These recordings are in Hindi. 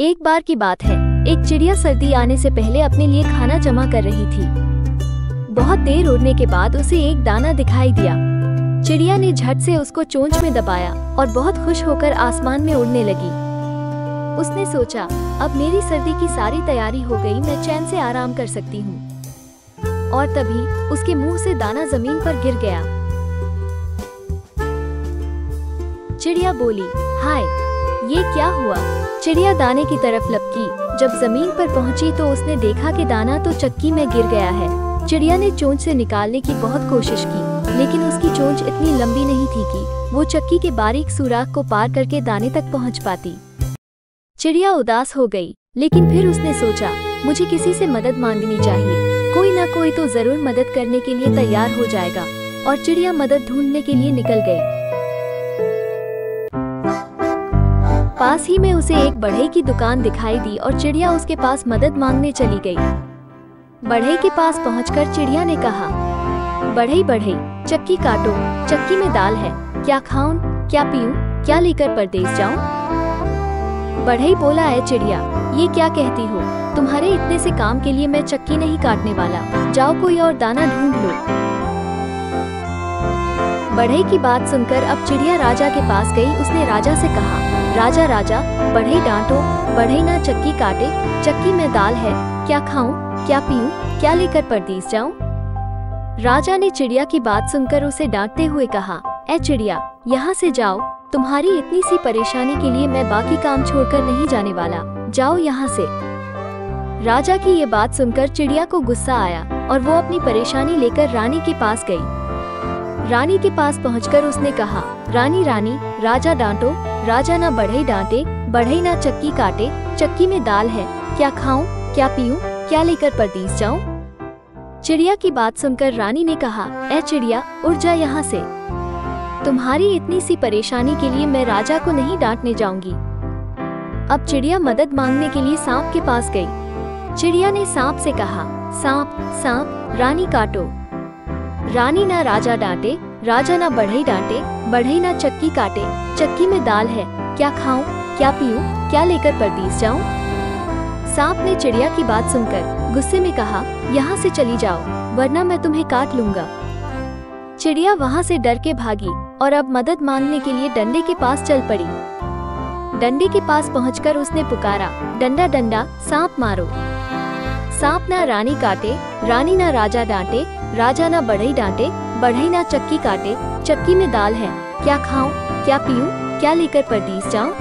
एक बार की बात है, एक चिड़िया सर्दी आने से पहले अपने लिए खाना जमा कर रही थी। बहुत देर उड़ने के बाद उसे एक दाना दिखाई दिया। चिड़िया ने झट से उसको चोंच में दबाया और बहुत खुश होकर आसमान में उड़ने लगी। उसने सोचा, अब मेरी सर्दी की सारी तैयारी हो गई, मैं चैन से आराम कर सकती हूँ। और तभी उसके मुंह से दाना जमीन पर गिर गया। चिड़िया बोली, हाय, ये क्या हुआ? चिड़िया दाने की तरफ लपकी। जब जमीन पर पहुंची तो उसने देखा कि दाना तो चक्की में गिर गया है। चिड़िया ने चोंच से निकालने की बहुत कोशिश की, लेकिन उसकी चोंच इतनी लंबी नहीं थी कि वो चक्की के बारीक सुराख को पार करके दाने तक पहुंच पाती। चिड़िया उदास हो गई, लेकिन फिर उसने सोचा, मुझे किसी से मदद मांगनी चाहिए। कोई ना कोई तो जरूर मदद करने के लिए तैयार हो जाएगा। और चिड़िया मदद ढूंढने के लिए निकल गई। पास ही में उसे एक बढ़ई की दुकान दिखाई दी और चिड़िया उसके पास मदद मांगने चली गई। बढ़ई के पास पहुंचकर चिड़िया ने कहा, बढ़ई बढ़ई, चक्की काटो, चक्की में दाल है, क्या खाऊं, क्या पीऊं, क्या लेकर परदेस जाऊं? बढ़ई बोला, है चिड़िया, ये क्या कहती हो? तुम्हारे इतने से काम के लिए मैं चक्की नहीं काटने वाला, जाओ कोई और दाना ढूंढ लो। बढ़ई की बात सुनकर अब चिड़िया राजा के पास गई। उसने राजा से कहा, राजा राजा, बढ़ई डांटो, बढ़ई ना चक्की काटे, चक्की में दाल है, क्या खाऊं, क्या पीऊं, क्या लेकर परदेस जाऊं? राजा ने चिड़िया की बात सुनकर उसे डांटते हुए कहा, ए चिड़िया, यहाँ से जाओ, तुम्हारी इतनी सी परेशानी के लिए मैं बाकी काम छोड़कर नहीं जाने वाला, जाओ यहाँ से। राजा की ये बात सुनकर चिड़िया को गुस्सा आया और वो अपनी परेशानी लेकर रानी के पास गई। रानी के पास पहुंचकर उसने कहा, रानी रानी, राजा डांटो, राजा ना बढ़ई डांटे, बढ़ई ना चक्की काटे, चक्की में दाल है, क्या खाऊं, क्या पीऊं, क्या लेकर परदेस जाऊं? चिड़िया की बात सुनकर रानी ने कहा, ए चिड़िया, उड़ जा यहाँ से। तुम्हारी इतनी सी परेशानी के लिए मैं राजा को नहीं डांटने जाऊंगी। अब चिड़िया मदद मांगने के लिए सांप के पास गई। चिड़िया ने सांप से कहा, सांप सांप, रानी काटो। रानी ना राजा डांटे, राजा ना बढ़ई डांटे, बढ़ई ना चक्की काटे, चक्की में दाल है, क्या खाऊं, क्या पीऊं, क्या लेकर परदेस जाऊं? सांप ने चिड़िया की बात सुनकर गुस्से में कहा, यहाँ से चली जाओ, वरना मैं तुम्हें काट लूंगा। चिड़िया वहाँ से डर के भागी और अब मदद मांगने के लिए डंडे के पास चल पड़ी। डंडे के पास पहुंचकर उसने पुकारा, डंडा डंडा, सांप मारो। सांप ना रानी काटे, रानी ना राजा डांटे, राजा ना बढ़ई डांटे, बढ़ई ना चक्की काटे, चक्की में दाल है, क्या खाऊं, क्या पीऊं, क्या लेकर परदेस जाऊं?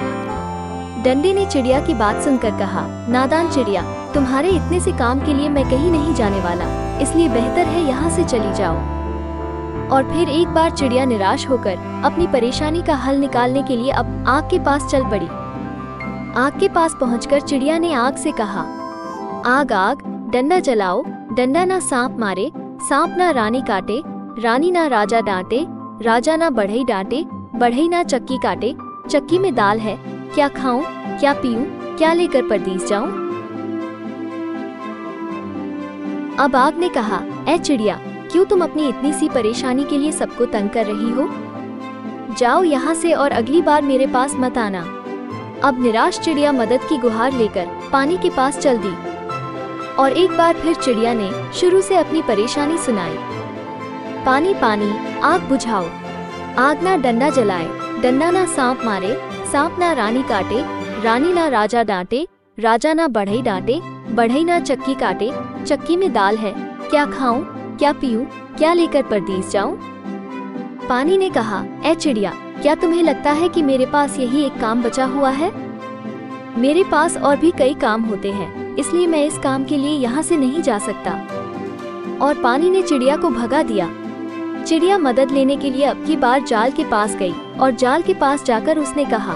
डंडे ने चिड़िया की बात सुनकर कहा, नादान चिड़िया, तुम्हारे इतने से काम के लिए मैं कहीं नहीं जाने वाला, इसलिए बेहतर है यहाँ से चली जाओ। और फिर एक बार चिड़िया निराश होकर अपनी परेशानी का हल निकालने के लिए अब आग के पास चल पड़ी। आग के पास पहुंचकर चिड़िया ने आग से कहा, आग आग, डंडा जलाओ, डंडा ना सांप मारे, सांप ना रानी काटे, रानी ना राजा डांटे, राजा ना बढ़ई डांटे, बढ़ई ना चक्की काटे, चक्की में दाल है, क्या खाऊं, क्या पीऊं, क्या लेकर परदेस जाऊं? अब आग ने कहा, ए चिड़िया, क्यों तुम अपनी इतनी सी परेशानी के लिए सबको तंग कर रही हो? जाओ यहाँ से और अगली बार मेरे पास मत आना। अब निराश चिड़िया मदद की गुहार लेकर पानी के पास चल दी और एक बार फिर चिड़िया ने शुरू से अपनी परेशानी सुनाई। पानी पानी, आग बुझाओ, आग ना डंडा जलाए, डंडा ना सांप मारे, सांप ना रानी काटे, रानी ना राजा डांटे, राजा ना बढ़ई डांटे, बढ़ई ना चक्की काटे, चक्की में दाल है, क्या खाऊं, क्या पीऊं, क्या लेकर परदेस जाऊं? पानी ने कहा, ए चिड़िया, क्या तुम्हें लगता है कि मेरे पास यही एक काम बचा हुआ है? मेरे पास और भी कई काम होते हैं, इसलिए मैं इस काम के लिए यहाँ से नहीं जा सकता। और पानी ने चिड़िया को भगा दिया। चिड़िया मदद लेने के लिए अब की बार जाल के पास गई और जाल के पास जाकर उसने कहा,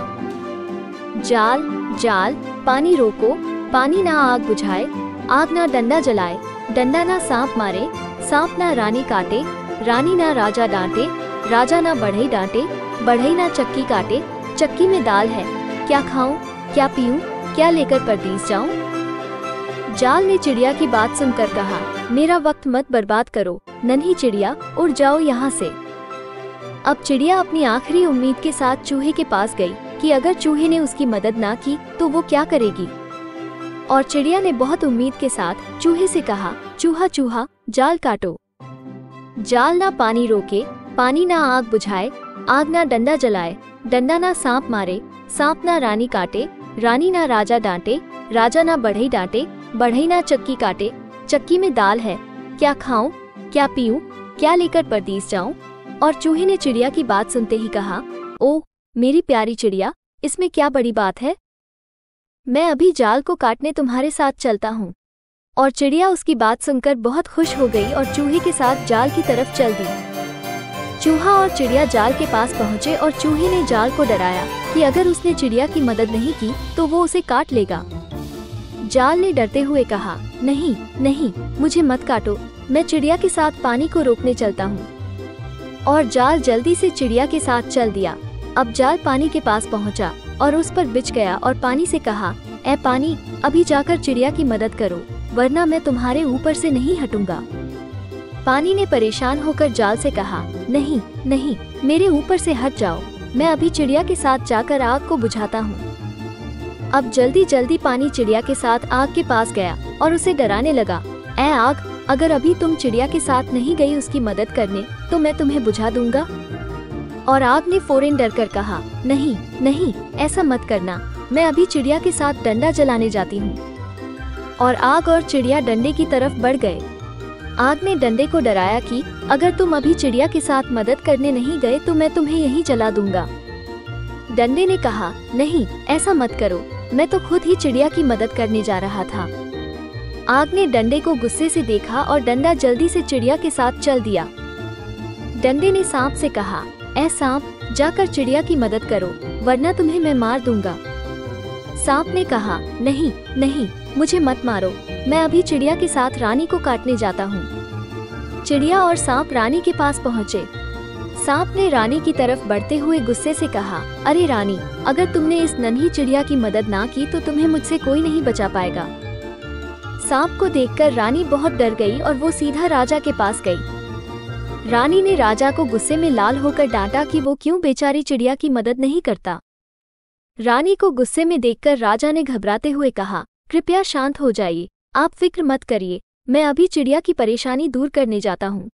जाल जाल, पानी रोको, पानी ना आग बुझाए, आग ना डंडा जलाए, डंडा ना सांप मारे, सांप ना रानी काटे, रानी ना राजा डांटे, राजा ना बढ़ई डांटे, बढ़ई ना चक्की काटे, चक्की में दाल है, क्या खाऊं, क्या पीऊं, क्या लेकर परदेस जाऊं? जाल ने चिड़िया की बात सुनकर कहा, मेरा वक्त मत बर्बाद करो, नन्ही चिड़िया, उड़ जाओ यहाँ से। अब चिड़िया अपनी आखिरी उम्मीद के साथ चूहे के पास गई कि अगर चूहे ने उसकी मदद ना की तो वो क्या करेगी। और चिड़िया ने बहुत उम्मीद के साथ चूहे से कहा, चूहा चूहा जाल काटो। जाल ना पानी रोके, पानी ना आग बुझाए, आग ना डंडा जलाए, डंडा ना सांप मारे, सांप ना रानी काटे, रानी ना राजा डांटे, राजा ना बढ़ई डांटे, बढ़ई ना चक्की काटे, चक्की में दाल है, क्या खाऊं, क्या पीऊं, क्या लेकर परदेस जाऊं। और चूहे ने चिड़िया की बात सुनते ही कहा, ओह मेरी प्यारी चिड़िया, इसमें क्या बड़ी बात है, मैं अभी जाल को काटने तुम्हारे साथ चलता हूँ। और चिड़िया उसकी बात सुनकर बहुत खुश हो गई और चूहे के साथ जाल की तरफ चल दी। चूहा और चिड़िया जाल के पास पहुँचे और चूहे ने जाल को डराया कि अगर उसने चिड़िया की मदद नहीं की तो वो उसे काट लेगा। जाल ने डरते हुए कहा, नहीं नहीं, मुझे मत काटो, मैं चिड़िया के साथ पानी को रोकने चलता हूँ। और जाल जल्दी से चिड़िया के साथ चल दिया। अब जाल पानी के पास पहुँचा और उस पर बिछ गया और पानी से कहा, ऐ पानी, अभी जाकर चिड़िया की मदद करो, वरना मैं तुम्हारे ऊपर से नहीं हटूंगा। पानी ने परेशान होकर जाल से कहा, नहीं नहीं, मेरे ऊपर से हट जाओ, मैं अभी चिड़िया के साथ जाकर आग को बुझाता हूँ। अब जल्दी जल्दी पानी चिड़िया के साथ आग के पास गया और उसे डराने लगा, ऐ आग, अगर अभी तुम चिड़िया के साथ नहीं गई उसकी मदद करने तो मैं तुम्हें बुझा दूंगा। और आग ने फौरन डर कर कहा, नहीं नहीं, ऐसा मत करना, मैं अभी चिड़िया के साथ डंडा जलाने जाती हूँ। और आग और चिड़िया डंडे की तरफ बढ़ गए। आग ने डंडे को डराया कि अगर तुम अभी चिड़िया के साथ मदद करने नहीं गए तो मैं तुम्हें यहीं जला दूंगा। डंडे ने कहा, नहीं, ऐसा मत करो, मैं तो खुद ही चिड़िया की मदद करने जा रहा था। आग ने डंडे को गुस्से से देखा और डंडा जल्दी से चिड़िया के साथ चल दिया। डंडे ने सांप से कहा, ऐ सांप, जाकर चिड़िया की मदद करो, वरना तुम्हें मैं मार दूंगा। सांप ने कहा, नहीं नहीं, मुझे मत मारो, मैं अभी चिड़िया के साथ रानी को काटने जाता हूँ। चिड़िया और सांप रानी के पास पहुँचे। सांप ने रानी की तरफ बढ़ते हुए गुस्से से कहा, अरे रानी, अगर तुमने इस नन्ही चिड़िया की मदद ना की तो तुम्हें मुझसे कोई नहीं बचा पाएगा। सांप को देखकर रानी बहुत डर गई और वो सीधा राजा के पास गई। रानी ने राजा को गुस्से में लाल होकर डांटा कि वो क्यों बेचारी चिड़िया की मदद नहीं करता। रानी को गुस्से में देखकर राजा ने घबराते हुए कहा, कृपया शांत हो जाइए, आप फिक्र मत करिए, मैं अभी चिड़िया की परेशानी दूर करने जाता हूँ।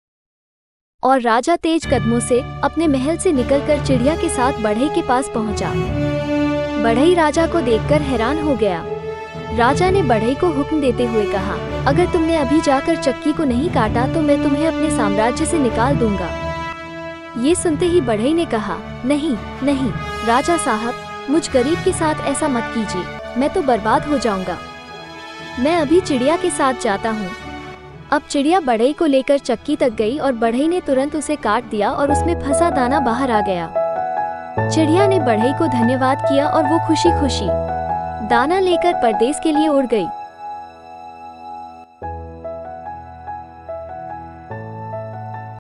और राजा तेज कदमों से अपने महल से निकलकर चिड़िया के साथ बढ़ई के पास पहुंचा। बढ़ई राजा को देखकर हैरान हो गया। राजा ने बढ़ई को हुक्म देते हुए कहा, अगर तुमने अभी जाकर चक्की को नहीं काटा तो मैं तुम्हें अपने साम्राज्य से निकाल दूंगा। ये सुनते ही बढ़ई ने कहा, नहीं नहीं राजा साहब, मुझ गरीब के साथ ऐसा मत कीजिए, मैं तो बर्बाद हो जाऊंगा। मैं अभी चिड़िया के साथ जाता हूँ। अब चिड़िया बढ़ई को लेकर चक्की तक गई और बढ़ई ने तुरंत उसे काट दिया और उसमें फंसा दाना बाहर आ गया। चिड़िया ने बढ़ई को धन्यवाद किया और वो खुशी खुशी दाना लेकर परदेस के लिए उड़ गई।